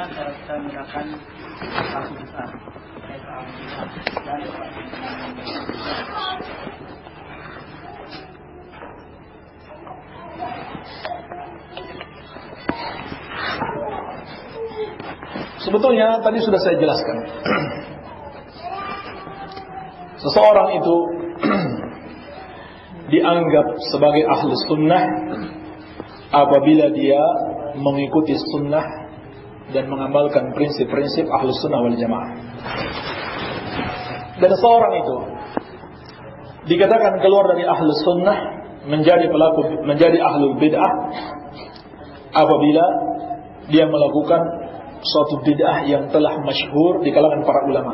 bagaimana cara kita membedakan satu besar dan sebetulnya tadi sudah saya jelaskan. Seseorang itu dianggap sebagai ahli sunnah apabila dia mengikuti sunnah dan mengamalkan prinsip-prinsip ahli sunnah wal jamaah. Dan seorang itu dikatakan keluar dari ahli sunnah menjadi ahlul bid'ah apabila dia melakukan suatu bid'ah yang telah masyhur di kalangan para ulama.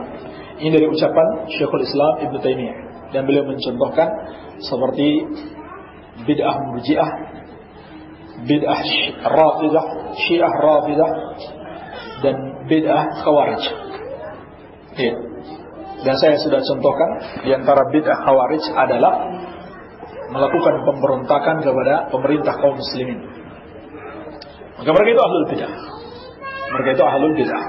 Ini dari ucapan Syekhul Islam Ibn Taimiyah, dan beliau mencontohkan seperti bid'ah Murji'ah, bid'ah Rafidah, Syiah Rafidah, dan bid'ah Khawarij. Ya. Dan saya sudah contohkan di antara bid'ah Khawarij adalah melakukan pemberontakan kepada pemerintah kaum muslimin. Maka mereka itu ahlul bid'ah. Mereka itu ahlul bid'ah.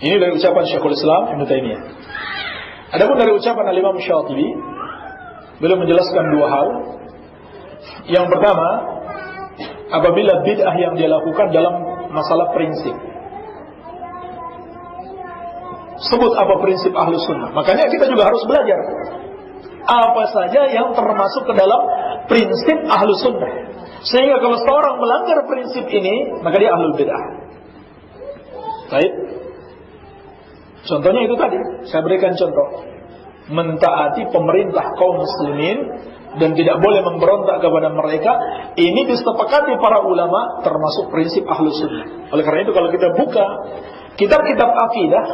Ini dari ucapan Syekhul Islam Ibn Taimiyah. Adapun dari ucapan Al-Imam Syatibi, beliau menjelaskan dua hal. Yang pertama, apabila bid'ah yang dia lakukan dalam masalah prinsip. Sebut apa prinsip ahlu sunnah. Makanya kita juga harus belajar apa saja yang termasuk ke dalam prinsip ahlu sunnah. Sehingga kalau seorang melanggar prinsip ini, maka dia ahlul bid'ah. Baik. Contohnya itu tadi, saya berikan contoh. Mentaati pemerintah kaum muslimin dan tidak boleh memberontak kepada mereka. Ini disepakati para ulama termasuk prinsip ahlus sunnah. Oleh karena itu kalau kita buka kitab-kitab akidah,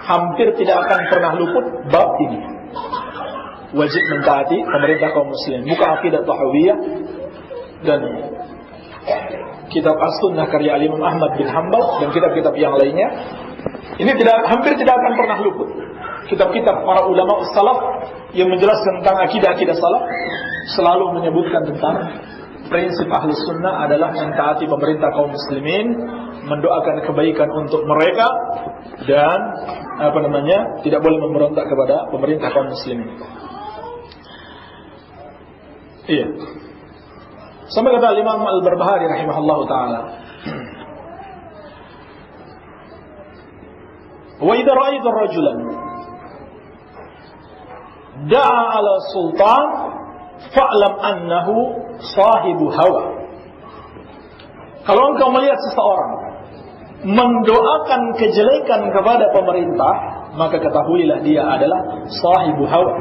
hampir tidak akan pernah luput bab ini. Wajib mentaati pemerintah kaum muslimin. Buka akidah Tahawiyah dan kitab As-Sunnah karya Imam Ahmad bin Hanbal dan kitab-kitab yang lainnya. Ini hampir tidak akan pernah luput. Kitab-kitab para ulama salaf yang menjelaskan tentang akidah salaf selalu menyebutkan tentang prinsip ahlus sunnah adalah mentaati pemerintah kaum muslimin, mendoakan kebaikan untuk mereka, dan tidak boleh memberontak kepada pemerintah kaum muslimin. Iya. Sampai kata Imam Al-Barbahari rahimahullahu taala, wa idza ra'aita rajulan da'a 'ala sultan fa'lam annahu sahibu hawa. Kalau engkau melihat seseorang mendoakan kejelekan kepada pemerintah, maka ketahuilah dia adalah sahibu hawa.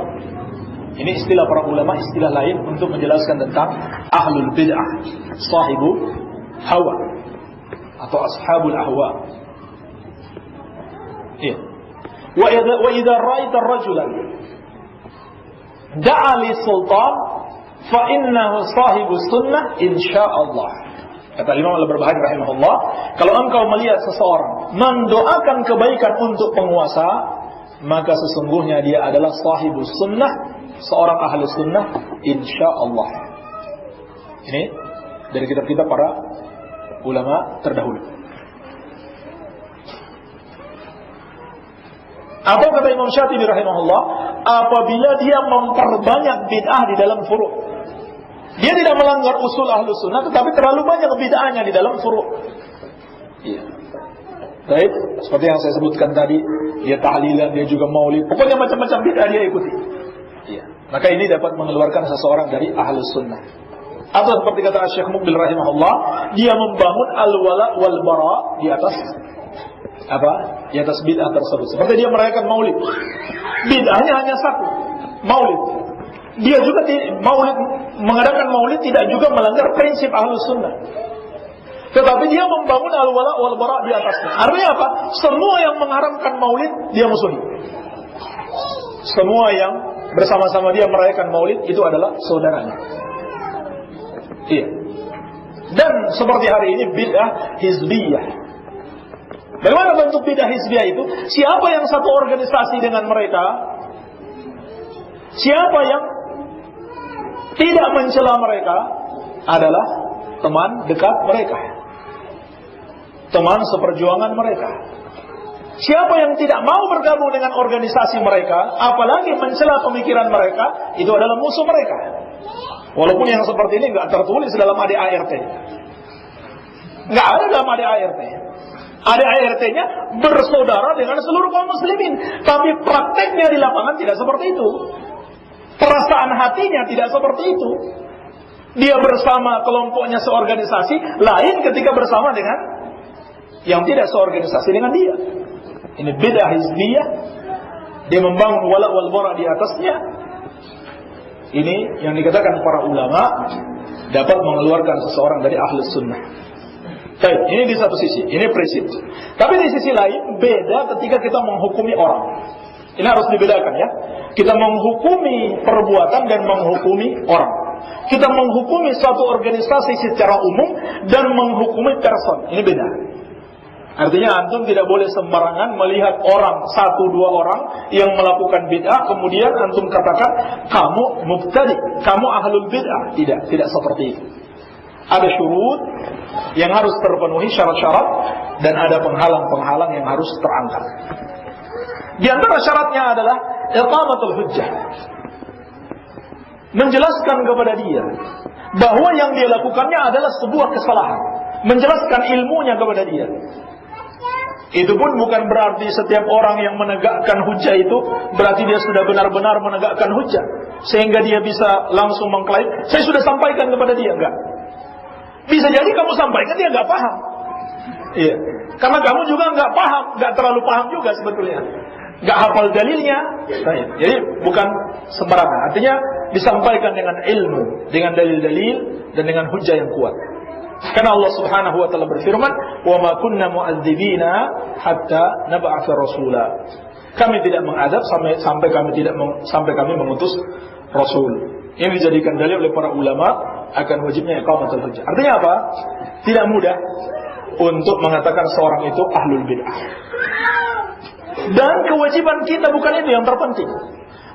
Ini istilah para ulama, istilah lain untuk menjelaskan tentang ahlul bid'ah, sahibu hawa atau ashabul ahwa. Ya. Wa idza ra'aita rajulan da'a li sultan fa innahu sahibu sunnah insyaallah. Kata Imam Al-Barbahari rahimahullah, kalau engkau melihat seseorang mendoakan kebaikan untuk penguasa, maka sesungguhnya dia adalah sahibu sunnah, seorang ahli sunnah insyaallah. Ini dari kitab-kitab para ulama terdahulu. Apa kata Imam Syatibi rahimahullah? Apabila dia memperbanyak bid'ah di dalam furu'. Dia tidak melanggar usul ahlus sunnah, tetapi terlalu banyak bid'ahnya di dalam furu'. Iya. Baik, seperti yang saya sebutkan tadi, dia tahlilan, dia juga maulid, pokoknya macam-macam bid'ah dia ikuti. Iya. Maka ini dapat mengeluarkan seseorang dari ahlus sunnah. Atau seperti kata Syekh Muqbil rahimahullah, dia membangun al-wala wal bara di atas di atas bid'ah tersebut. Seperti dia merayakan maulid. Bid'ahnya hanya satu, maulid. Dia juga mengadakan maulid tidak juga melanggar prinsip ahlus sunnah. Tetapi dia membangun al-wala wal bara di atasnya. Artinya apa? Semua yang mengharamkan maulid dia musuhi. Semua yang bersama-sama dia merayakan maulid itu adalah saudaranya. Iya. Dan seperti hari ini bid'ah hizbiyah. Bagaimana bentuk bid'ah hizbiyah itu? Siapa yang satu organisasi dengan mereka? Siapa yang tidak mencela mereka adalah teman dekat mereka, teman seperjuangan mereka. Siapa yang tidak mau bergabung dengan organisasi mereka, apalagi mencela pemikiran mereka, itu adalah musuh mereka. Walaupun yang seperti ini nggak tertulis dalam ADART, nggak ada dalam ADART. ADART-nya bersaudara dengan seluruh kaum muslimin, tapi prakteknya di lapangan tidak seperti itu. Perasaan hatinya tidak seperti itu. Dia bersama kelompoknya seorganisasi, lain ketika bersama dengan yang tidak seorganisasi dengan dia. Ini bid'ah hizbiyah. Dia membangun wala wal bara di atasnya. Ini yang dikatakan para ulama dapat mengeluarkan seseorang dari ahlus sunnah. Baik, ini di satu sisi, ini prinsip. Tapi di sisi lain beda ketika kita menghukumi orang. Ini harus dibedakan ya. Kita menghukumi perbuatan dan menghukumi orang. Kita menghukumi suatu organisasi secara umum dan menghukumi person. Ini beda. Artinya antum tidak boleh sembarangan melihat orang, satu dua orang yang melakukan bid'ah, kemudian antum katakan kamu mubtadi, kamu ahlul bid'ah. Tidak seperti itu. Ada syurut yang harus terpenuhi, syarat-syarat, dan ada penghalang-penghalang yang harus terangkat. Di antara syaratnya adalah iqamatul hujjah, menjelaskan kepada dia bahwa yang dia lakukannya adalah sebuah kesalahan, menjelaskan ilmunya kepada dia. Itu pun bukan berarti setiap orang yang menegakkan hujjah itu berarti dia sudah benar-benar menegakkan hujjah sehingga dia bisa langsung mengklaim saya sudah sampaikan kepada dia. Enggak. Bisa jadi kamu sampaikan dia enggak paham. Iya. Karena kamu juga enggak paham, enggak terlalu paham juga sebetulnya. Enggak hafal dalilnya. Jadi bukan sembarangan. Artinya disampaikan dengan ilmu, dengan dalil-dalil dan dengan hujjah yang kuat. Karena Allah Subhanahu wa taala berfirman, "Wa ma kunna mu'adzibina hatta nab'atsa rasula." Kami tidak mengadab sampai kami mengutus rasul. Ini dijadikan dalil oleh para ulama akan wajibnya iqamatul hujjah. Artinya apa? Tidak mudah untuk mengatakan seorang itu ahlul bid'ah. Dan kewajiban kita bukan itu yang terpenting.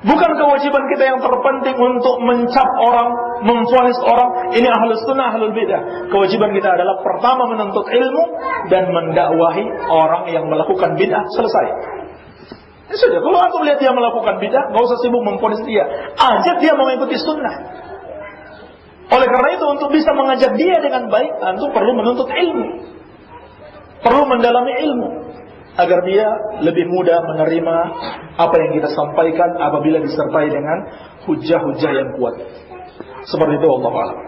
Bukan kewajiban kita yang terpenting untuk mencap orang, memvonis orang, ini ahlus sunnah, ahlul bidah. Kewajiban kita adalah pertama menuntut ilmu dan mendakwahi orang yang melakukan bidah. Selesai. Ya sudah, kalau aku melihat dia melakukan bidah, gak usah sibuk memvonis dia. Ajak dia mengikuti sunnah. Oleh karena itu, untuk bisa mengajak dia dengan baik, antum perlu menuntut ilmu. Perlu mendalami ilmu. Agar dia lebih mudah menerima apa yang kita sampaikan apabila disertai dengan hujah-hujah yang kuat. Seperti itu, wallahu a'lam.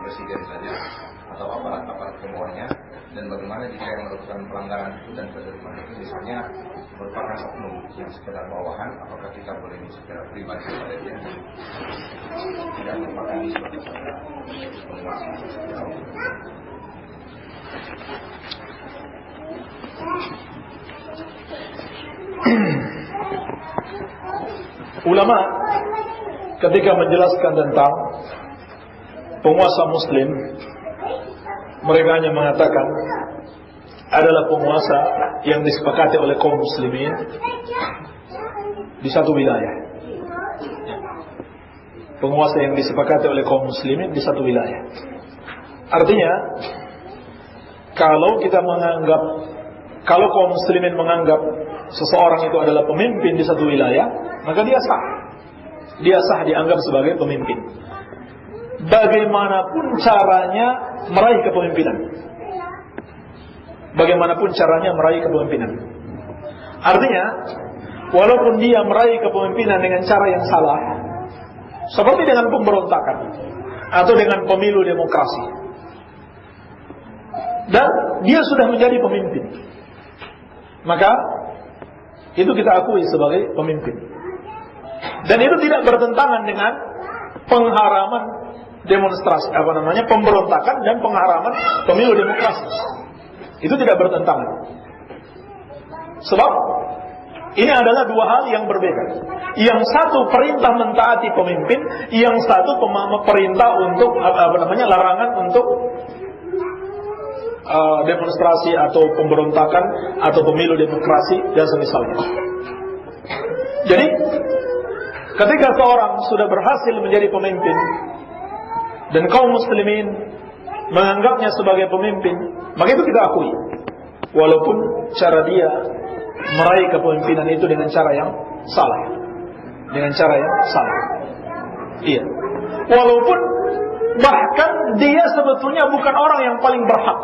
Presiden saja atau aparat semuanya, dan bagaimana jika yang melakukan pelanggaran itu dan penerimaan itu misalnya merupakan oknum yang sekedar bawahan, apakah kita boleh secara pribadi kepada dia tidak merupakan sebagai penguasa jauh. Ulama ketika menjelaskan tentang penguasa muslim, mereka hanya mengatakan adalah penguasa yang disepakati oleh kaum muslimin di satu wilayah. Penguasa yang disepakati oleh kaum muslimin di satu wilayah. Artinya, kalau kaum muslimin menganggap seseorang itu adalah pemimpin di satu wilayah, maka dia sah. Dia sah dianggap sebagai pemimpin. Bagaimanapun caranya meraih kepemimpinan. Bagaimanapun caranya meraih kepemimpinan. Artinya, walaupun dia meraih kepemimpinan dengan cara yang salah, seperti dengan pemberontakan atau dengan pemilu demokrasi, dan dia sudah menjadi pemimpin, maka itu kita akui sebagai pemimpin. Dan itu tidak bertentangan dengan pengharaman demonstrasi, pemberontakan dan pengharaman pemilu demokrasi. Itu tidak bertentangan. Sebab Ini adalah dua hal yang berbeda. Yang satu perintah mentaati pemimpin, yang satu perintah untuk larangan untuk demonstrasi atau pemberontakan atau pemilu demokrasi dan semisalnya. Jadi ketika seorang sudah berhasil menjadi pemimpin dan kaum muslimin menganggapnya sebagai pemimpin, maka itu kita akui, walaupun cara dia meraih kepemimpinan itu dengan cara yang salah. Dengan cara yang salah. Iya. Walaupun bahkan dia sebetulnya bukan orang yang paling berhak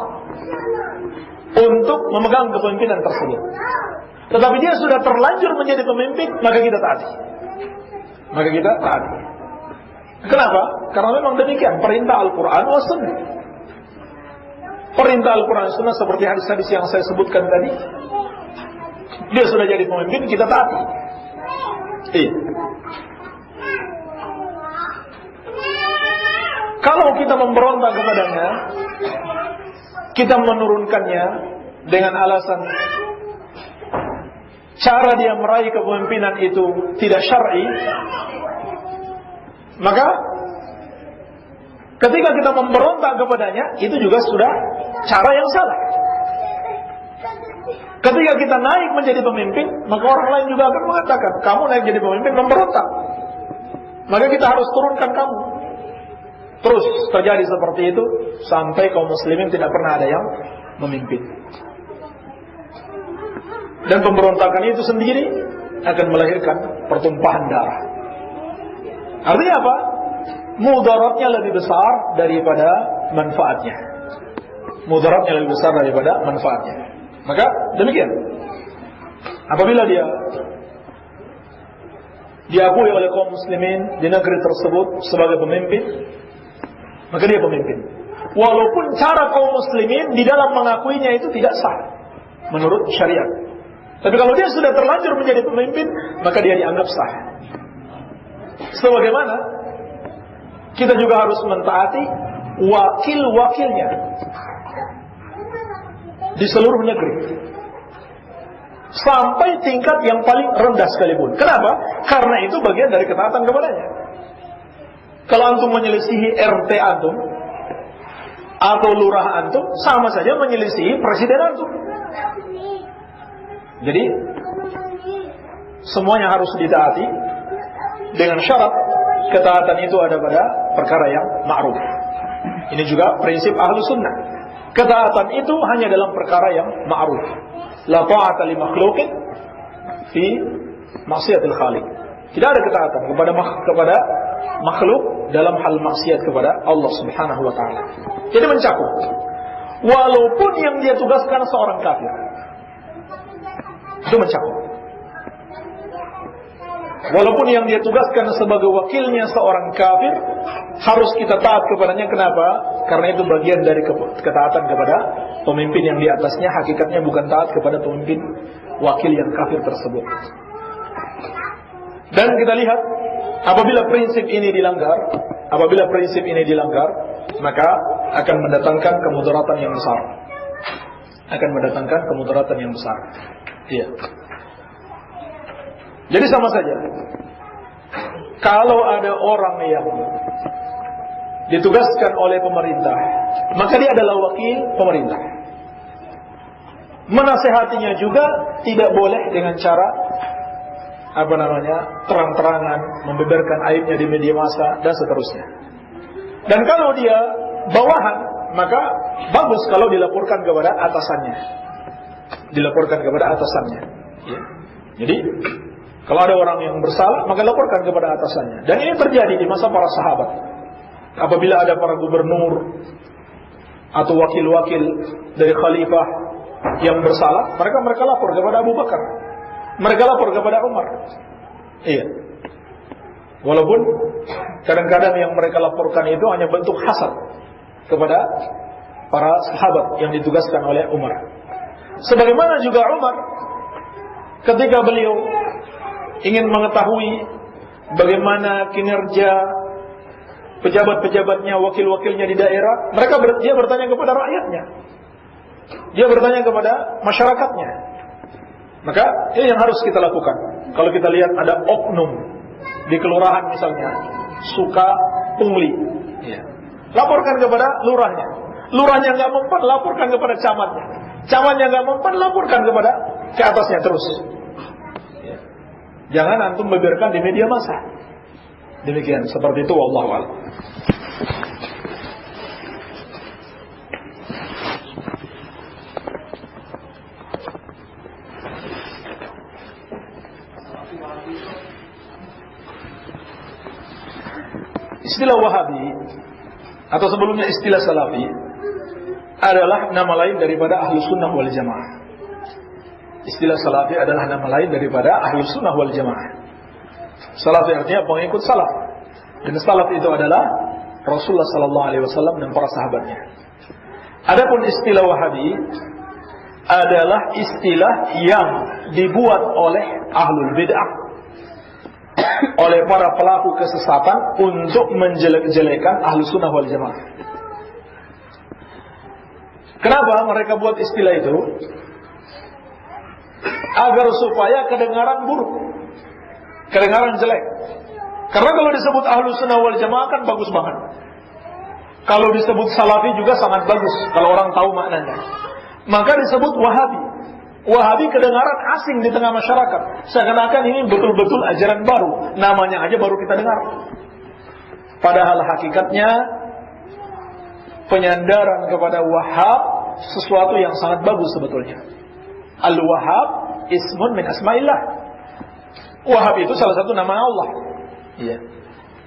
untuk memegang kepemimpinan tersebut, tetapi dia sudah terlanjur menjadi pemimpin, maka kita taati. Maka kita taati. Kenapa? Karena memang demikian perintah Al-Quran wa Sunnah. Perintah Al-Quran dan Sunnah seperti hadis-hadis yang saya sebutkan tadi. Dia sudah jadi pemimpin, kita taati. Iya. Kalau kita memberontak kepadanya, kita menurunkannya dengan alasan cara dia meraih kepemimpinan itu tidak syar'i, maka ketika kita memberontak kepadanya, itu juga sudah cara yang salah. Ketika kita naik menjadi pemimpin, maka orang lain juga akan mengatakan, kamu naik jadi pemimpin memberontak, maka kita harus turunkan kamu. Terus terjadi seperti itu sampai kaum muslimin tidak pernah ada yang memimpin. Dan pemberontakan itu sendiri akan melahirkan pertumpahan darah. Artinya apa? Mudaratnya lebih besar daripada manfaatnya. Mudaratnya lebih besar daripada manfaatnya. Maka demikian. Apabila dia diakui oleh kaum muslimin di negeri tersebut sebagai pemimpin, maka dia pemimpin. Walaupun cara kaum muslimin di dalam mengakuinya itu tidak sah menurut syariat. Tapi kalau dia sudah terlanjur menjadi pemimpin, maka dia dianggap sah. Sebagaimana kita juga harus mentaati wakil-wakilnya di seluruh negeri, sampai tingkat yang paling rendah sekalipun. Kenapa? Karena itu bagian dari ketaatan kepadanya. Kalau antum menyelisihi RT antum atau lurah antum, sama saja menyelisihi presiden antum. Jadi semuanya harus ditaati dengan syarat ketaatan itu ada pada perkara yang ma'ruf. Ini juga prinsip ahlu sunnah. Ketaatan itu hanya dalam perkara yang ma'ruf. La ta'ata li makhluqin fi maksiatil khaliq. Tidak ada ketaatan kepada makhluk dalam hal maksiat kepada Allah Subhanahu wa taala. Jadi mencakup. Walaupun yang dia tugaskan seorang kafir, itu mencakup. Walaupun yang dia tugaskan sebagai wakilnya seorang kafir, harus kita taat kepadanya. Kenapa? Karena itu bagian dari ketaatan kepada pemimpin yang di atasnya. Hakikatnya bukan taat kepada pemimpin wakil yang kafir tersebut. Dan kita lihat, apabila prinsip ini dilanggar, maka akan mendatangkan kemudaratan yang besar. Iya. Jadi sama saja, kalau ada orang yang ditugaskan oleh pemerintah, maka dia adalah wakil pemerintah. Menasehatinya juga tidak boleh dengan cara terang-terangan, membeberkan aibnya di media massa dan seterusnya. Dan kalau dia bawahan, maka bagus kalau dilaporkan kepada atasannya. Ya. Jadi kalau ada orang yang bersalah, maka laporkan kepada atasannya. Dan ini terjadi di masa para sahabat. Apabila ada para gubernur atau wakil-wakil dari khalifah yang bersalah, mereka lapor kepada Abu Bakar. Mereka lapor kepada Umar. Iya. Walaupun kadang-kadang yang mereka laporkan itu hanya bentuk hasad kepada para sahabat yang ditugaskan oleh Umar. Sebagaimana juga Umar, ketika beliau ingin mengetahui bagaimana kinerja pejabat-pejabatnya, wakil-wakilnya di daerah, dia bertanya kepada rakyatnya. Dia bertanya kepada masyarakatnya. Maka ini yang harus kita lakukan. Kalau kita lihat ada oknum di kelurahan misalnya suka pungli, ya, laporkan kepada lurahnya. Lurahnya nggak mempan, laporkan kepada camatnya. Camatnya nggak mempan, laporkan kepada ke atasnya terus. Ya. Jangan antum membiarkan di media massa. Demikian, seperti itu, wallahu a'lam. Istilah Wahabi atau sebelumnya istilah Salafi adalah nama lain daripada Ahlus Sunnah wal Jamaah. Istilah Salafi adalah nama lain daripada Ahlus Sunnah wal Jamaah. Salafi artinya pengikut salaf. Dan salaf itu adalah Rasulullah sallallahu alaihi wasallam dan para sahabatnya. Adapun istilah Wahabi adalah istilah yang dibuat oleh ahlul bid'ah, oleh para pelaku kesesatan untuk menjelek-jelekan Ahlus Sunnah wal Jamaah. Kenapa mereka buat istilah itu? Agar supaya kedengaran buruk, kedengaran jelek. Karena kalau disebut Ahlus Sunnah wal Jamaah kan bagus banget. Kalau disebut Salafi juga sangat bagus kalau orang tahu maknanya. Maka disebut Wahabi. Wahabi kedengaran asing di tengah masyarakat. Seakan-akan ini betul-betul ajaran baru. Namanya aja baru kita dengar. Padahal hakikatnya penyandaran kepada Wahhab sesuatu yang sangat bagus sebetulnya. Al-Wahhab ismun min asma'illah. Wahhab itu salah satu nama Allah. Iya.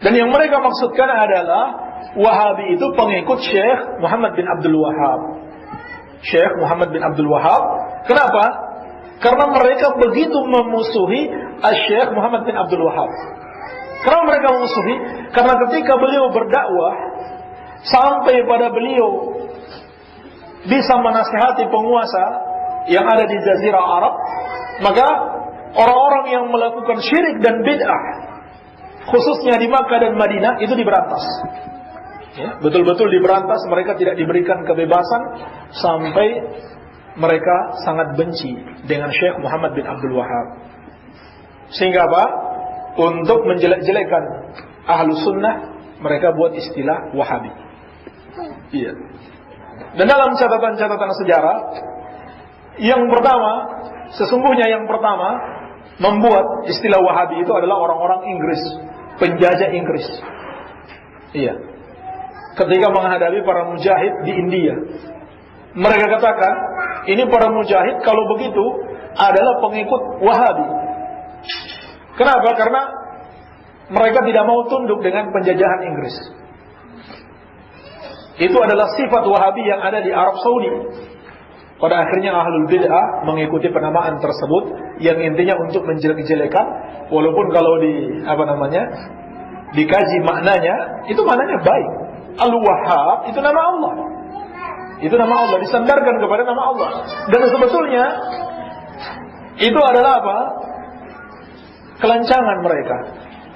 Dan yang mereka maksudkan adalah Wahabi itu pengikut Syekh Muhammad bin Abdul Wahhab. Syekh Muhammad bin Abdul Wahhab. Kenapa? Karena mereka begitu memusuhi Syekh Muhammad bin Abdul Wahhab. Kenapa mereka memusuhi? Karena ketika beliau berdakwah sampai pada beliau bisa menasihati penguasa yang ada di Jazirah Arab, maka orang-orang yang melakukan syirik dan bid'ah khususnya di Makkah dan Madinah itu diberantas. Ya, betul-betul diberantas, mereka tidak diberikan kebebasan sampai mereka sangat benci dengan Syekh Muhammad bin Abdul Wahhab. Sehingga apa? Untuk menjelek-jelekan Ahlus Sunnah, mereka buat istilah Wahabi. Iya. Dan dalam catatan-catatan sejarah, yang pertama, sesungguhnya yang pertama membuat istilah Wahabi itu adalah orang-orang Inggris, penjajah Inggris. Iya. Ketika menghadapi para mujahid di India, mereka katakan, ini para mujahid kalau begitu adalah pengikut Wahabi. Kenapa? Karena mereka tidak mau tunduk dengan penjajahan Inggris. Itu adalah sifat Wahabi yang ada di Arab Saudi. Pada akhirnya Ahlul Bid'ah mengikuti penamaan tersebut yang intinya untuk menjelek-jelekan, walaupun kalau dikaji maknanya, itu maknanya baik. Al-Wahhab itu nama Allah. Itu nama Allah, disandarkan kepada nama Allah. Dan sebetulnya itu adalah apa? Kelancangan mereka,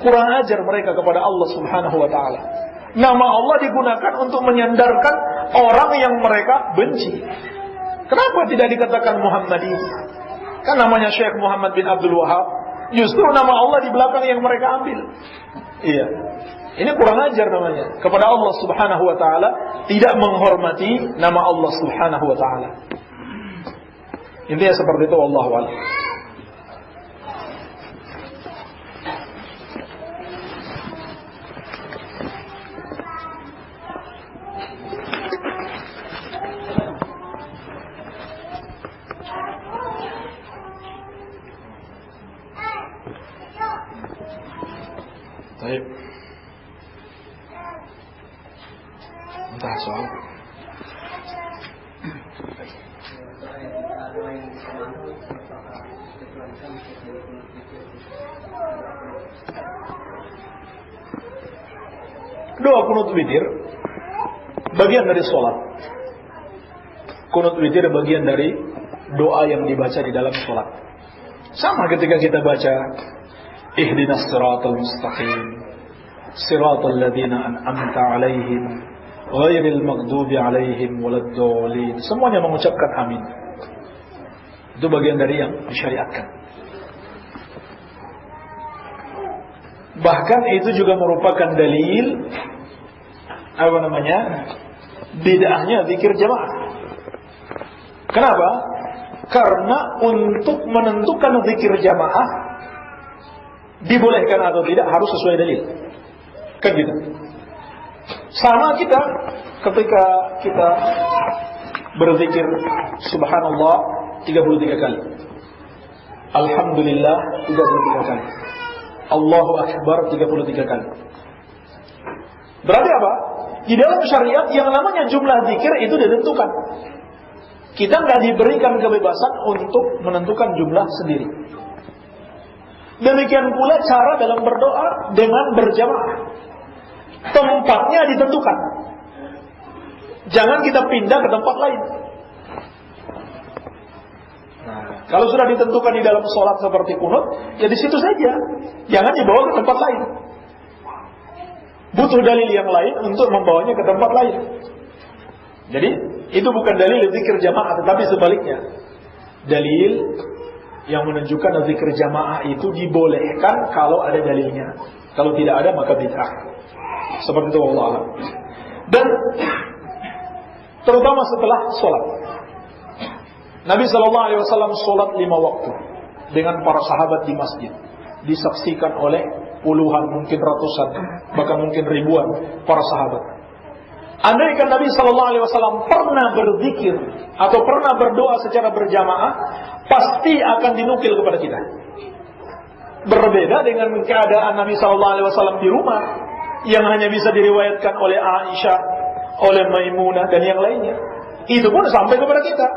kurang ajar mereka kepada Allah Subhanahu wa taala. Nama Allah digunakan untuk menyandarkan orang yang mereka benci. Kenapa tidak dikatakan Muhammadi? Kan namanya Syekh Muhammad bin Abdul Wahhab. Justru nama Allah di belakang yang mereka ambil. Iya. Ini kurang ajar namanya kepada Allah Subhanahu wa taala, tidak menghormati nama Allah Subhanahu wa taala. Intinya seperti itu, wallahu a'lam. Baik. Entah soal. Doa kunut witir bagian dari sholat. Kunut witir bagian dari doa yang dibaca di dalam sholat. Sama ketika kita baca ihdinas siratal mustaqim, siratal ladzina an'amta 'alaihim ghairil maghdubi 'alaihim waladdallin. Semuanya mengucapkan amin. Itu bagian dari yang disyariatkan. Bahkan itu juga merupakan dalil bid'ahnya zikir jamaah. Kenapa? Karena untuk menentukan zikir jamaah dibolehkan atau tidak harus sesuai dalil. Kan gitu. Sama kita ketika kita berzikir subhanallah 33 kali. Alhamdulillah 33 kali. Allahu Akbar 33 kali. Berarti apa? Di dalam syariat yang namanya jumlah zikir itu ditentukan. Kita nggak diberikan kebebasan untuk menentukan jumlah sendiri. Demikian pula cara dalam berdoa dengan berjamaah. Tempatnya ditentukan. Jangan kita pindah ke tempat lain. Kalau sudah ditentukan di dalam sholat seperti kunut, ya di situ saja. Jangan dibawa ke tempat lain. Butuh dalil yang lain untuk membawanya ke tempat lain. Jadi itu bukan dalil zikir jamaah, tetapi sebaliknya. Dalil yang menunjukkan zikir jamaah itu dibolehkan kalau ada dalilnya. Kalau tidak ada maka bid'ah. Seperti itu Allah. Dan terutama setelah sholat. Nabi SAW sholat 5 waktu dengan para sahabat di masjid, disaksikan oleh puluhan, mungkin ratusan, bahkan mungkin ribuan para sahabat. Andaikan Nabi SAW pernah berzikir atau pernah berdoa secara berjamaah, pasti akan dinukil kepada kita. Berbeda dengan keadaan Nabi SAW di rumah, yang hanya bisa diriwayatkan oleh Aisyah, oleh Maimunah dan yang lainnya. Itu pun sampai kepada kita.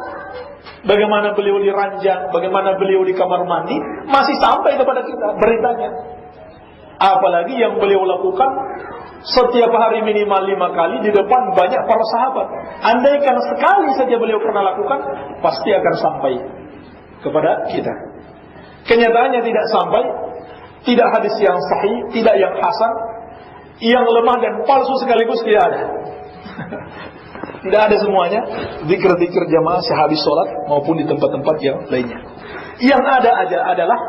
Bagaimana beliau di ranjang, bagaimana beliau di kamar mandi, masih sampai kepada kita beritanya. Apalagi yang beliau lakukan setiap hari minimal 5 kali di depan banyak para sahabat. Andaikan sekali saja beliau pernah lakukan, pasti akan sampai kepada kita. Kenyataannya tidak sampai, tidak hadis yang sahih, tidak yang hasan, yang lemah dan palsu sekaligus tidak ada. Tidak ada semuanya zikir-zikir jamaah sehabis sholat maupun di tempat-tempat yang lainnya. Yang ada aja adalah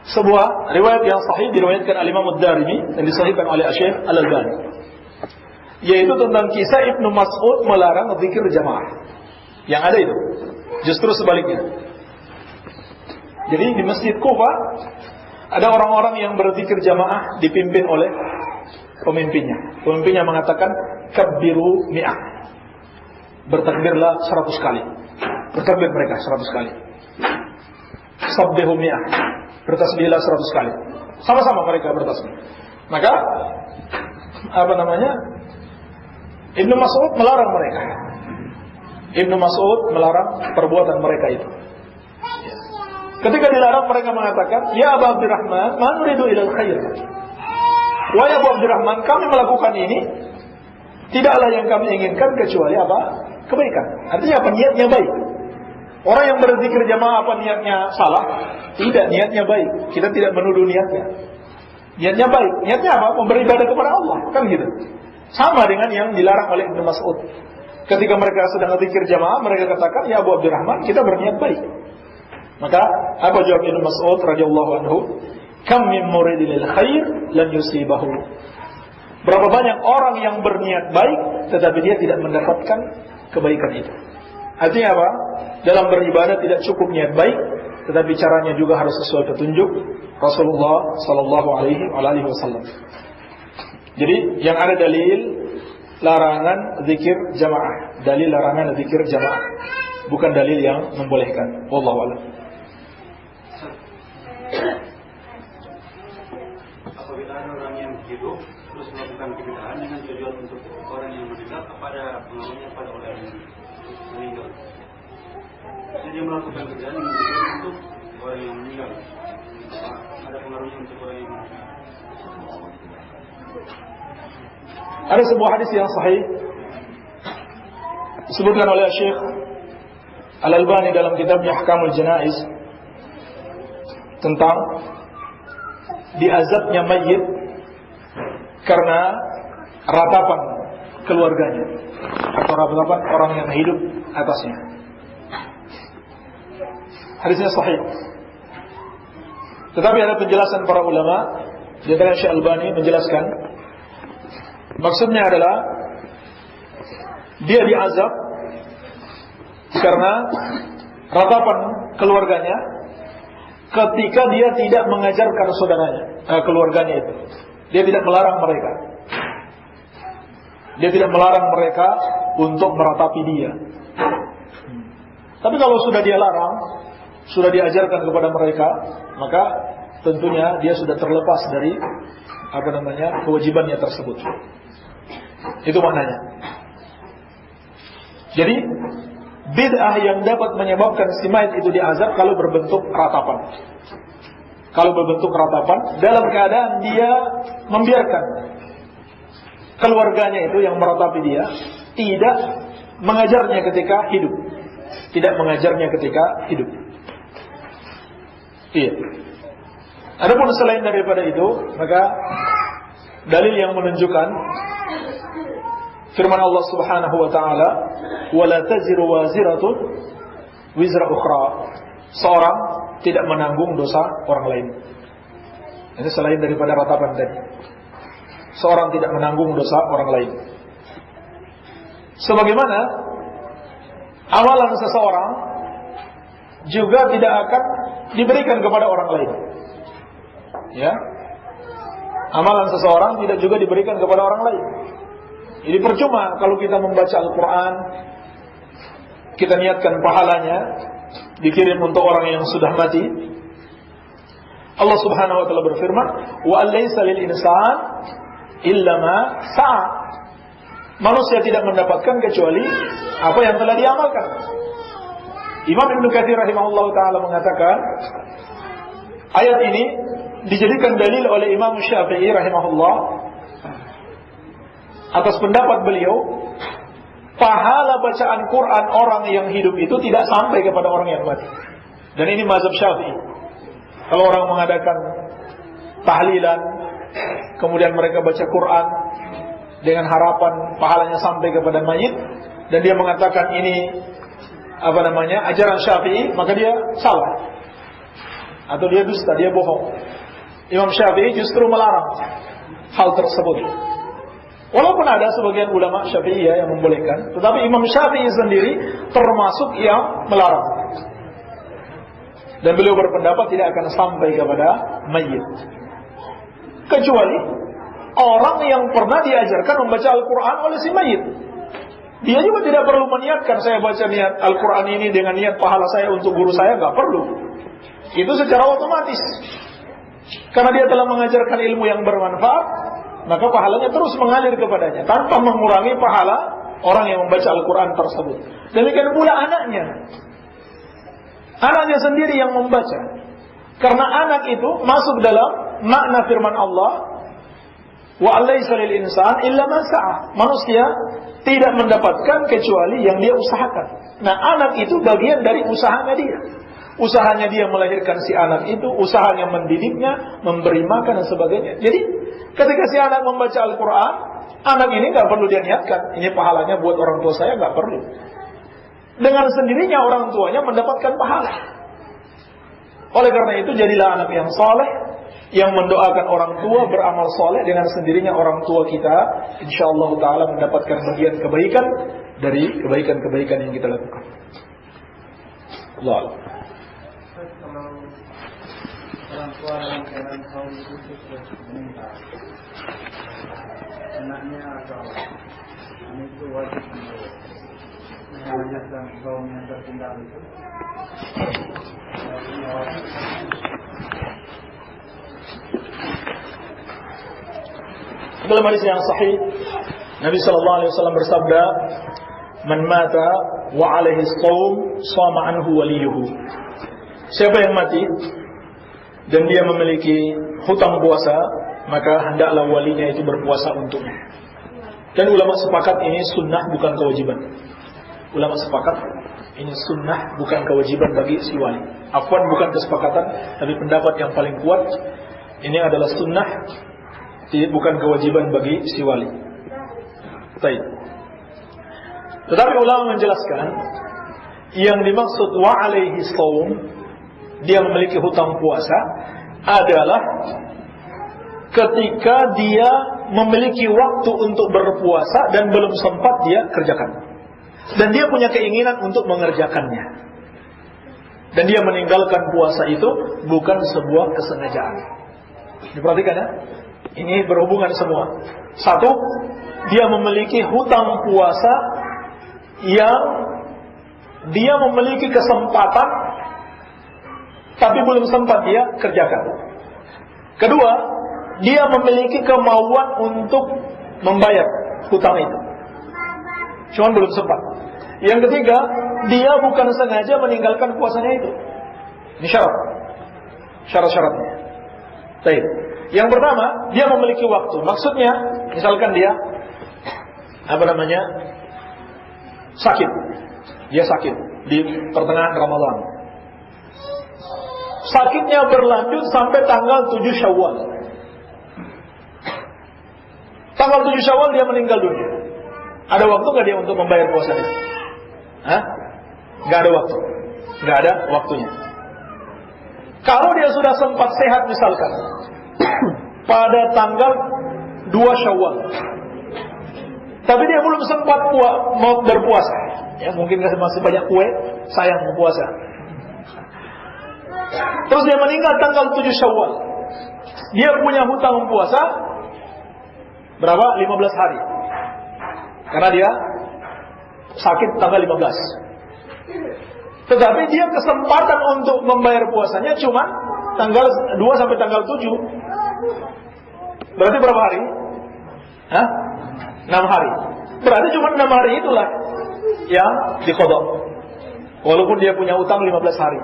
sebuah riwayat yang sahih diriwayatkan oleh Imam Ad-Darimi dan disahihkan oleh Syekh Al-Albani, yaitu tentang kisah Ibnu Mas'ud melarang zikir jamaah. Yang ada itu justru sebaliknya. Jadi di Masjid Kufa ada orang-orang yang berzikir jamaah dipimpin oleh pemimpinnya. Pemimpinnya mengatakan kabbiru mi'ah. Bertakbirlah 100 kali. Bertakbir mereka 100 kali. Sabbihu mi'ah. Bertasbihlah 100 kali. Sama-sama mereka bertasbih. Maka Ibnu Mas'ud melarang mereka. Ibnu Mas'ud melarang perbuatan mereka itu. Ketika dilarang mereka mengatakan, "Ya Abu Abdurrahman, ma nuridu ilal khair." Wahai Abu Abdurrahman, kami melakukan ini tidaklah yang kami inginkan kecuali apa? Kebaikan. Artinya apa? Niatnya baik. Orang yang berzikir jamaah apa niatnya salah? Tidak, niatnya baik. Kita tidak menuduh niatnya. Niatnya baik. Niatnya apa? Beribadah kepada Allah. Kan gitu. Sama dengan yang dilarang oleh Ibnu Mas'ud. Ketika mereka sedang berzikir jamaah, mereka katakan, "Ya Abu Abdurrahman, kita berniat baik." Maka apa jawab Ibnu Mas'ud radhiyallahu anhu? Kam min muridil khair lan yusibahu. Berapa banyak orang yang berniat baik tetapi dia tidak mendapatkan kebaikan itu. Artinya apa? Dalam beribadah tidak cukup niat baik, tetapi caranya juga harus sesuai petunjuk Rasulullah sallallahu alaihi wasallam. Jadi yang ada dalil larangan zikir jamaah, dalil larangan zikir jamaah, bukan dalil yang membolehkan. Wallahu a'lam. Apabila ada orang yang hidup terus melakukan kebid'ahan dengan tujuan untuk orang yang meninggal, kepada pengaruhnya pada orang yang meninggal. Jadi dia melakukan kebid'ahan dengan tujuan untuk orang yang meninggal. Ada pengaruhnya untuk orang yang meninggal. Ada sebuah hadis yang sahih disebutkan oleh Syekh Al-Albani dalam kitabnya Ahkamul Janaiz tentang diazabnya mayit karena ratapan keluarganya atau ratapan orang yang hidup atasnya. Hadisnya sahih. Tetapi ada penjelasan para ulama, di antara Syekh Albani menjelaskan, maksudnya adalah dia diazab karena ratapan keluarganya ketika dia tidak mengajarkan saudaranya, keluarganya itu. Dia tidak melarang mereka. Dia tidak melarang mereka untuk meratapi dia. Tapi kalau sudah dia larang, sudah diajarkan kepada mereka, maka tentunya dia sudah terlepas dari kewajibannya tersebut. Itu maknanya. Jadi bid'ah yang dapat menyebabkan si mayit itu diazab kalau berbentuk ratapan. Kalau berbentuk ratapan dalam keadaan dia membiarkan keluarganya itu yang meratapi dia, tidak mengajarnya ketika hidup. Tidak mengajarnya ketika hidup. Iya. Adapun selain daripada itu, maka dalil yang menunjukkan firman Allah Subhanahu wa taala, "Wala taziru waziratun wizra ukhra." Seorang tidak menanggung dosa orang lain. Ini selain daripada ratapan tadi. Seorang tidak menanggung dosa orang lain. Sebagaimana amalan seseorang juga tidak akan diberikan kepada orang lain. Ya. Amalan seseorang tidak juga diberikan kepada orang lain. Jadi percuma kalau kita membaca Al-Quran, kita niatkan pahalanya dikirim untuk orang yang sudah mati. Allah Subhanahu wa taala berfirman, "Wa alaysa lil insan illa ma sa'a." Manusia tidak mendapatkan kecuali apa yang telah diamalkan. Imam Ibnu Katsir rahimahullah taala mengatakan, ayat ini dijadikan dalil oleh Imam Syafi'i rahimahullah atas pendapat beliau, pahala bacaan Quran orang yang hidup itu tidak sampai kepada orang yang mati. Dan ini mazhab Syafi'i. Kalau orang mengadakan tahlilan, kemudian mereka baca Quran dengan harapan pahalanya sampai kepada mayit, dan dia mengatakan ini ajaran Syafi'i, maka dia salah. Atau dia dusta, dia bohong. Imam Syafi'i justru melarang hal tersebut. Walaupun ada sebagian ulama Syafi'iyah yang membolehkan, tetapi Imam Syafi'i sendiri termasuk yang melarang. Dan beliau berpendapat tidak akan sampai kepada mayit, kecuali orang yang pernah diajarkan membaca Al-Quran oleh si mayit. Dia juga tidak perlu meniatkan, saya baca niat Al-Quran ini dengan niat pahala saya untuk guru saya, nggak perlu. Itu secara otomatis. Karena dia telah mengajarkan ilmu yang bermanfaat, maka pahalanya terus mengalir kepadanya tanpa mengurangi pahala orang yang membaca Al-Quran tersebut. Demikian pula anaknya. Anaknya sendiri yang membaca. Karena anak itu masuk dalam makna firman Allah, wa alaysa lil insan illa ma sa'a. Manusia tidak mendapatkan kecuali yang dia usahakan. Nah, anak itu bagian dari usahanya dia. Usahanya dia melahirkan si anak itu, usahanya mendidiknya, memberi makan dan sebagainya. Jadi, ketika si anak membaca Al-Quran, anak ini gak perlu dia niatkan, ini pahalanya buat orang tua saya, gak perlu. Dengan sendirinya orang tuanya mendapatkan pahala. Oleh karena itu, jadilah anak yang saleh, yang mendoakan orang tua beramal soleh. Dengan sendirinya orang tua kita insyaallah ta'ala mendapatkan bagian kebaikan dari kebaikan-kebaikan yang kita lakukan. Allah. Kalau orang tua dalam keadaan kaum itu sudah meninggal, anaknya atau anak itu wajib mengajarkan kaum yang tertinggal itu. Dalam hadis yang sahih, Nabi sallallahu alaihi wasallam bersabda, "Man mata wa alaihi shaum, shama anhu waliyuhu." Siapa yang mati dan dia memiliki hutang puasa, maka hendaklah walinya itu berpuasa untuknya. Dan ulama sepakat ini sunnah bukan kewajiban. Ulama sepakat ini sunnah bukan kewajiban bagi si wali. Afwan, bukan kesepakatan, tapi pendapat yang paling kuat ini adalah sunnah, bukan kewajiban bagi si wali. Baik. Tetapi ulama menjelaskan yang dimaksud wa alaihi shaum dia memiliki hutang puasa adalah ketika dia memiliki waktu untuk berpuasa dan belum sempat dia kerjakan. Dan dia punya keinginan untuk mengerjakannya. Dan dia meninggalkan puasa itu bukan sebuah kesengajaan. Diperhatikan ya. Ini berhubungan semua. Satu, dia memiliki hutang puasa yang dia memiliki kesempatan tapi belum sempat dia kerjakan. Kedua, dia memiliki kemauan untuk membayar hutang itu, cuman belum sempat. Yang ketiga, dia bukan sengaja meninggalkan puasanya itu. Ini syarat-syaratnya. Baik. Yang pertama, dia memiliki waktu. Maksudnya, misalkan dia sakit. Dia sakit di pertengahan Ramadan. Sakitnya berlanjut sampai tanggal 7 Syawal. Tanggal 7 Syawal dia meninggal dunia. Ada waktu nggak dia untuk membayar puasanya? Nggak ada waktu. Nggak ada waktunya. Kalau dia sudah sempat sehat misalkan pada tanggal 2 Syawal, tapi dia belum sempat mau berpuasa, ya mungkin masih banyak kue, sayang mau puasa. Terus dia meninggal tanggal 7 Syawal. Dia punya hutang puasa berapa? 15 hari. Karena dia sakit tanggal 15. Tetapi dia kesempatan untuk membayar puasanya cuma tanggal 2 sampai tanggal 7. Berarti berapa hari? 6 hari. Berarti cuma 6 hari itulah yang diqadha. Walaupun dia punya utang 15 hari.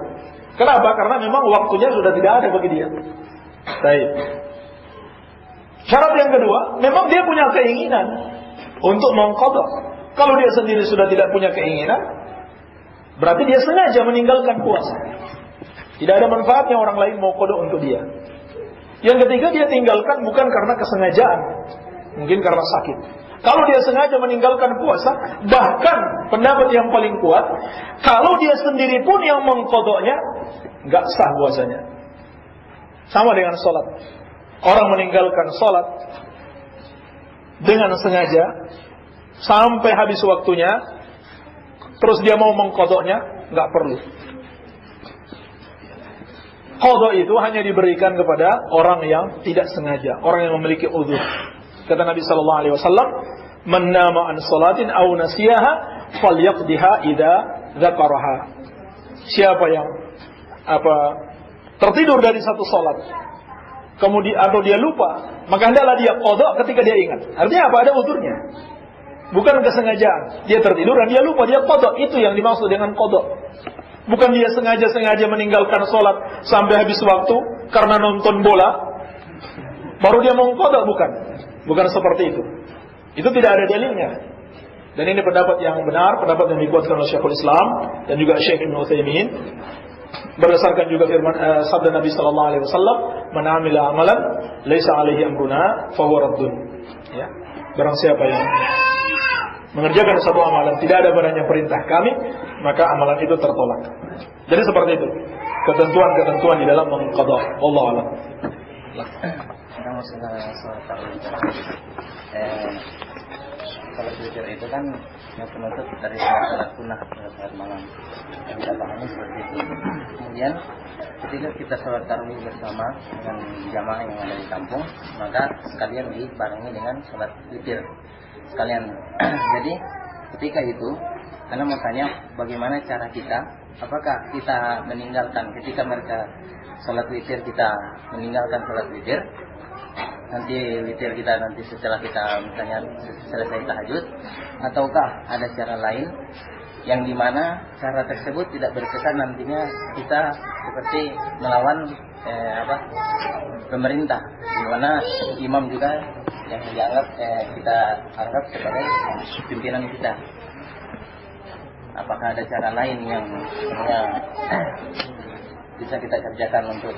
Kenapa? Karena memang waktunya sudah tidak ada bagi dia. Baik. Syarat yang kedua, memang dia punya keinginan untuk mengqadha. Kalau dia sendiri sudah tidak punya keinginan, berarti dia sengaja meninggalkan puasa. Tidak ada manfaatnya orang lain mau qadha untuk dia. Yang ketiga, dia tinggalkan bukan karena kesengajaan, mungkin karena sakit. Kalau dia sengaja meninggalkan puasa, bahkan pendapat yang paling kuat, kalau dia sendiri pun yang mengqadhanya, nggak sah puasanya. Sama dengan sholat. Orang meninggalkan sholat dengan sengaja sampai habis waktunya, terus dia mau mengqadhanya, nggak perlu. Qadha itu hanya diberikan kepada orang yang tidak sengaja, orang yang memiliki uzur. Kata Nabi sallallahu alaihi wasallam, "Man nama an salatin aw nasiyaha falyaqdiha idza dzakaraha." Siapa yang tertidur dari satu salat, kemudian atau dia lupa, maka hendaklah dia qadha ketika dia ingat. Artinya apa? Ada uzurnya. Bukan kesengajaan. Dia tertidur dan dia lupa, dia qadha. Itu yang dimaksud dengan qadha. Bukan dia sengaja meninggalkan salat sampai habis waktu karena nonton bola, baru dia mau qadha, bukan. Bukan seperti itu. Itu tidak ada dalilnya. Dan ini pendapat yang benar, pendapat yang dikuatkan oleh Syekhul Islam dan juga Syekh Ibnu Utsaimin. Berdasarkan juga firman sabda Nabi sallallahu alaihi wasallam, "Man 'amila 'amalan laisa 'alaihi amruna fa huwa raddun." Ya. Barang siapa yang mengerjakan satu amalan tidak ada padanya perintah kami, maka amalan itu tertolak. Jadi seperti itu. Ketentuan-ketentuan di dalam mengqadha. Wallahu a'lam. Kalau witir itu kan yang penutup dari salat sunnah salat malam. Kita pahami seperti itu. Kemudian ketika kita sholat tarawih bersama dengan jamaah yang ada di kampung, maka sekalian dibarengi dengan sholat witir sekalian. Jadi ketika itu, Anda mau tanya bagaimana cara kita, apakah kita meninggalkan ketika mereka sholat witir, kita meninggalkan sholat witir, nanti witir kita nanti setelah kita misalnya selesai tahajud, ataukah ada cara lain yang dimana cara tersebut tidak berkesan nantinya kita seperti melawan pemerintah, dimana imam juga yang dianggap kita anggap sebagai pimpinan kita. Apakah ada cara lain yang bisa kita kerjakan untuk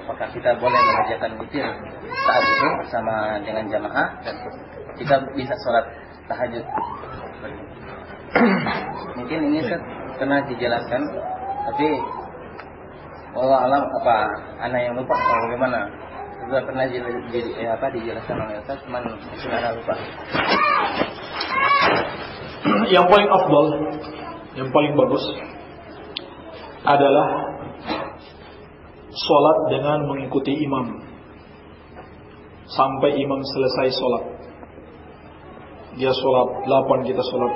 apakah kita boleh mengerjakan witir saat itu bersama dengan jamaah dan kita bisa sholat tahajud? Mungkin ini pernah dijelaskan Tapi Allah alam apa anak yang lupa atau bagaimana? Sudah pernah dijelaskan oleh Ustaz, cuman sudah lupa. Yang paling afdal, yang paling bagus adalah sholat dengan mengikuti imam sampai imam selesai sholat. Dia sholat 8, kita sholat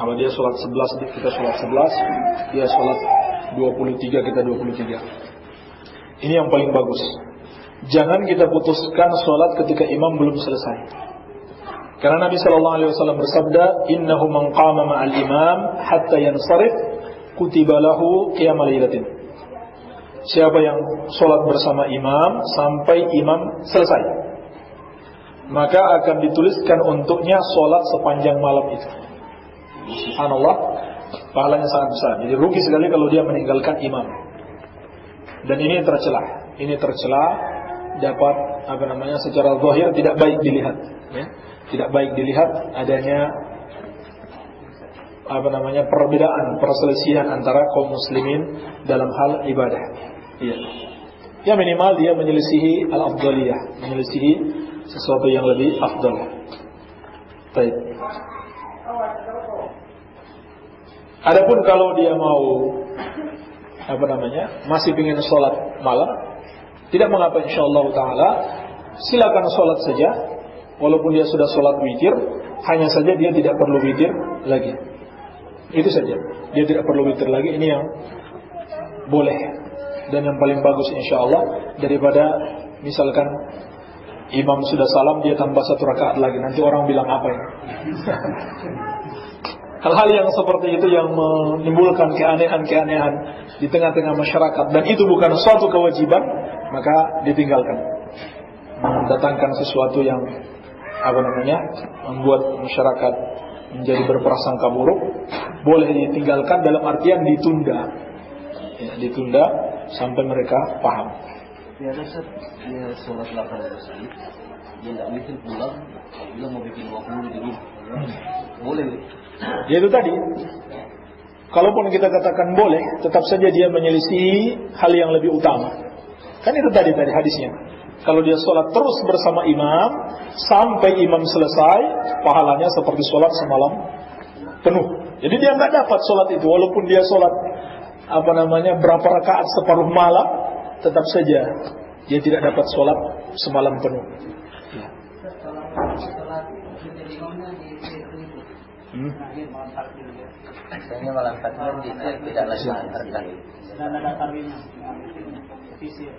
apa, dia sholat 11, kita sholat 11, dia sholat 23, kita 23. Ini yang paling bagus. Jangan kita putuskan sholat ketika imam belum selesai. Karena Nabi SAW bersabda, innahu man qama ma'al imam hatta yansarif kutiba lahu qiyamul lailatin. Siapa yang sholat bersama imam sampai imam selesai, maka akan dituliskan untuknya sholat sepanjang malam itu. Subhanallah, pahalanya sangat besar. Jadi rugi sekali kalau dia meninggalkan imam. Dan ini tercela, dapat secara zahir tidak baik dilihat, ya. Tidak baik dilihat adanya perbedaan, perselisihan antara kaum muslimin dalam hal ibadah. Iya. Ya minimal dia menyelisihi al-afdaliyah, menyelisihi sesuatu yang lebih afdal. Baik. Adapun kalau dia mau masih ingin sholat malam, tidak mengapa, insyaallah taala silakan sholat saja. Walaupun dia sudah sholat witir, hanya saja dia tidak perlu witir lagi. Itu saja, dia tidak perlu witir lagi. Ini yang boleh dan yang paling bagus insyaallah, daripada misalkan imam sudah salam dia tambah 1 rakaat lagi, nanti orang bilang apa ini? Hal-hal yang seperti itu yang menimbulkan keanehan-keanehan di tengah-tengah masyarakat, dan itu bukan suatu kewajiban, maka ditinggalkan. Mendatangkan sesuatu yang membuat masyarakat menjadi berprasangka buruk, boleh ditinggalkan dalam artian ditunda, ya, ditunda sampai mereka paham. Ya, dia sholat 8 selesai, dia tidak mungkin pulang, dia mau bikin 20 di rumah. Boleh. Ya itu tadi. Kalaupun kita katakan boleh, tetap saja dia menyelisihi hal yang lebih utama. Kan itu tadi hadisnya. Kalau dia sholat terus bersama imam sampai imam selesai, pahalanya seperti sholat semalam penuh. Jadi dia nggak dapat sholat itu, walaupun dia sholat berapa rakaat separuh malam, tetap saja dia tidak dapat sholat semalam penuh. Misalnya malam takbir tidak lagi antarkan. Dan ada tarwihnya, fisir.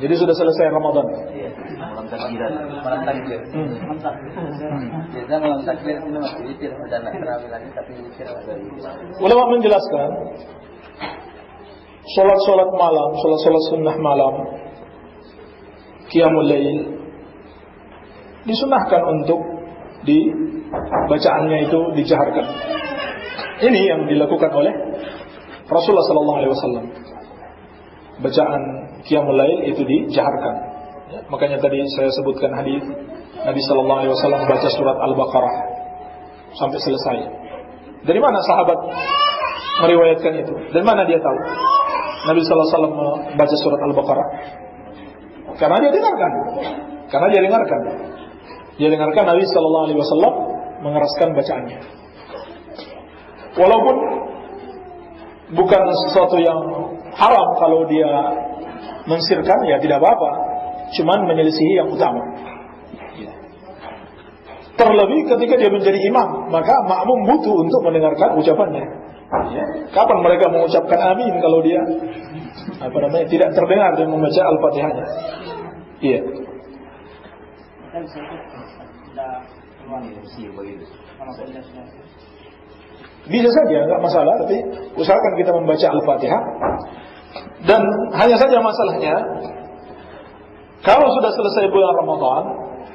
Jadi sudah selesai Ramadan. Malam takbir. Biasanya malam takbir itu masih witir, sudah nak terawih lagi tapi witir lagi. Ulama menjelaskan sholat malam, sholat sunnah malam, qiyamul lail, disunahkan untuk bacaannya itu dijaharkan. Ini yang dilakukan oleh Rasulullah SAW. Bacaan qiyamul lail itu dijaharkan. Ya, makanya tadi saya sebutkan hadis Nabi SAW baca surat Al-Baqarah sampai selesai. Dari mana sahabat meriwayatkan itu? Dari mana dia tahu Nabi SAW membaca surat Al-Baqarah? Karena dia dengarkan. Dia dengarkan Nabi SAW mengeraskan bacaannya. Walaupun bukan sesuatu yang haram kalau dia mensirkan, ya tidak apa-apa. Cuman menyelisihi yang utama. Terlebih ketika dia menjadi imam, maka makmum butuh untuk mendengarkan ucapannya. Ya. Kapan mereka mengucapkan amin kalau dia tidak terdengar dia membaca Al-Fatihahnya? Iya. Bisa saja, enggak masalah, tapi usahakan kita membaca Al-Fatihah. Dan hanya saja masalahnya, kalau sudah selesai bulan Ramadan,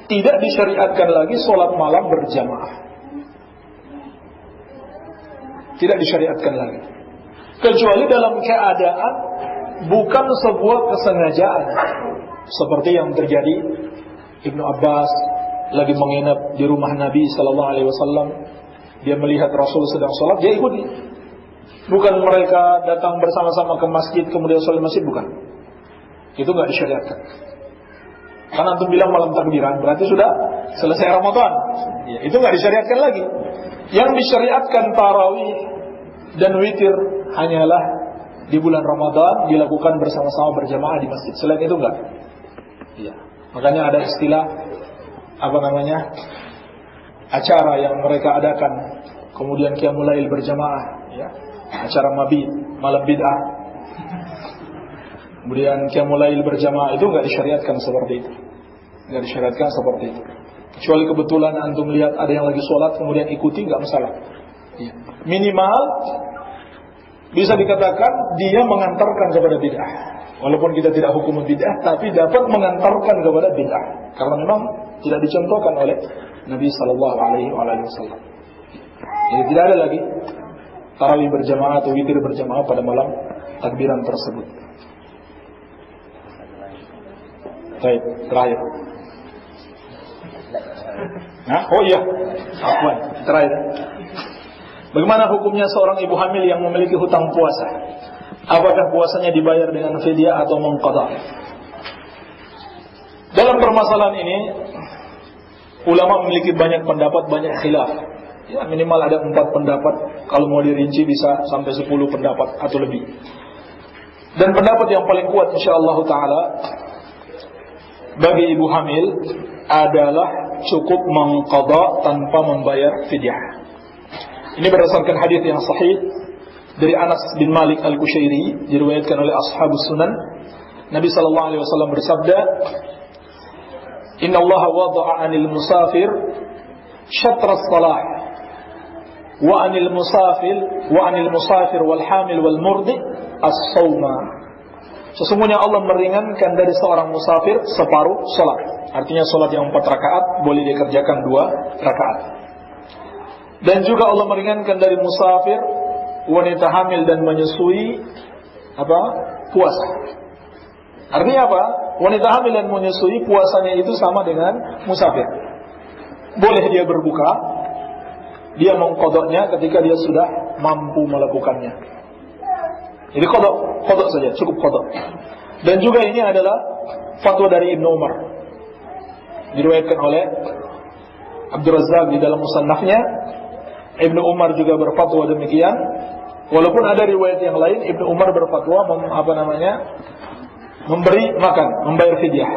tidak disyariatkan lagi sholat malam berjamaah. Tidak disyariatkan lagi, kecuali dalam keadaan bukan sebuah kesengajaan, seperti yang terjadi Ibnu Abbas lagi menginap di rumah Nabi SAW. Dia melihat Rasul sedang sholat, dia ikuti. Bukan mereka datang bersama-sama ke masjid kemudian sholat masjid, bukan. Itu nggak disyariatkan. Karena antum bilang malam takbiran berarti sudah selesai Ramadan. Ya, itu nggak disyariatkan lagi. Yang disyariatkan tarawih dan witir hanyalah di bulan Ramadan dilakukan bersama-sama berjamaah di masjid. Selain itu enggak. Iya. Makanya ada istilah acara yang mereka adakan, kemudian qiyamul lail berjamaah, ya. Acara mabit, malam bid'ah. Kemudian qiyamul lail berjamaah itu enggak disyariatkan seperti itu. Enggak disyariatkan seperti itu. Kecuali kebetulan antum lihat ada yang lagi sholat kemudian ikuti, enggak masalah. Ya. Minimal bisa dikatakan dia mengantarkan kepada bid'ah. Walaupun kita tidak hukum bid'ah, tapi dapat mengantarkan kepada bid'ah. Karena memang tidak dicontohkan oleh Nabi Sallallahu Alaihi Wasallam. Jadi tidak ada lagi tarawih berjamaah atau witir berjamaah pada malam takbiran tersebut. Baik, terakhir. Nah, oh iya, afwan, terakhir. Bagaimana hukumnya seorang ibu hamil yang memiliki hutang puasa? Apakah puasanya dibayar dengan fidyah atau mengqadha? Dalam permasalahan ini, ulama memiliki banyak pendapat, banyak khilaf. Ya, minimal ada 4 pendapat. Kalau mau dirinci bisa sampai 10 pendapat atau lebih. Dan pendapat yang paling kuat insyaallah ta'ala bagi ibu hamil adalah cukup mengqadha tanpa membayar fidyah. Ini berdasarkan hadis yang sahih dari Anas bin Malik Al-Qushairi, diriwayatkan oleh Ashabus Sunan. Nabi sallallahu alaihi wasallam bersabda, "Inna Allah wada'a 'anil musafir syatra as-salah wa 'anil musafir wal hamil wal murdi as-sawma." Sesungguhnya Allah meringankan dari seorang musafir separuh salat. Artinya salat yang 4 rakaat boleh dikerjakan 2 rakaat. Dan juga Allah meringankan dari musafir, wanita hamil dan menyusui puasa. Artinya apa? Wanita hamil dan menyusui puasanya itu sama dengan musafir. Boleh dia berbuka, dia mengqadhanya ketika dia sudah mampu melakukannya. Jadi qadha saja, cukup qadha. Dan juga ini adalah fatwa dari Ibnu Umar. Diriwayatkan oleh Abdul Razzaq di dalam musannafnya. Ibnu Umar juga berfatwa demikian. Walaupun ada riwayat yang lain, Ibnu Umar berfatwa memberi makan, membayar fidyah.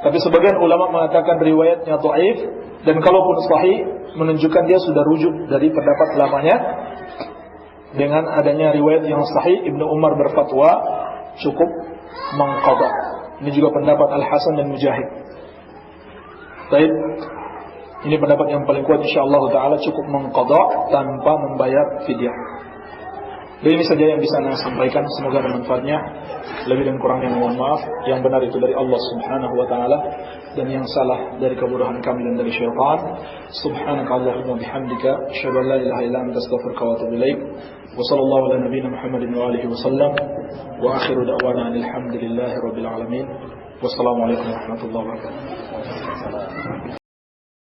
Tapi sebagian ulama mengatakan riwayatnya dhaif, dan kalaupun sahih menunjukkan dia sudah rujuk dari pendapat lamanya. Dengan adanya riwayat yang sahih, Ibnu Umar berfatwa cukup mengqadha. Ini juga pendapat Al-Hasan dan Mujahid. Baik. Ini pendapat yang paling kuat, insyaallah ta'ala cukup mengqadha tanpa membayar fidyah. Dan ini saja yang bisa saya sampaikan, semoga bermanfaatnya. Lebih dan kurangnya mohon maaf. Yang benar itu dari Allah Subhanahu wa taala, dan yang salah dari kebodohan kami dan dari syaitan. Subhanakallahumma bihamdika asyhadu an la ilaha illa anta astaghfiruka wa atubu ilaik. Wa sallallahu ala nabiyyina Muhammadin wa alihi wasallam. Wa akhiru da'wana alhamdulillahi rabbil alamin. Wassalamualaikum warahmatullahi wabarakatuh.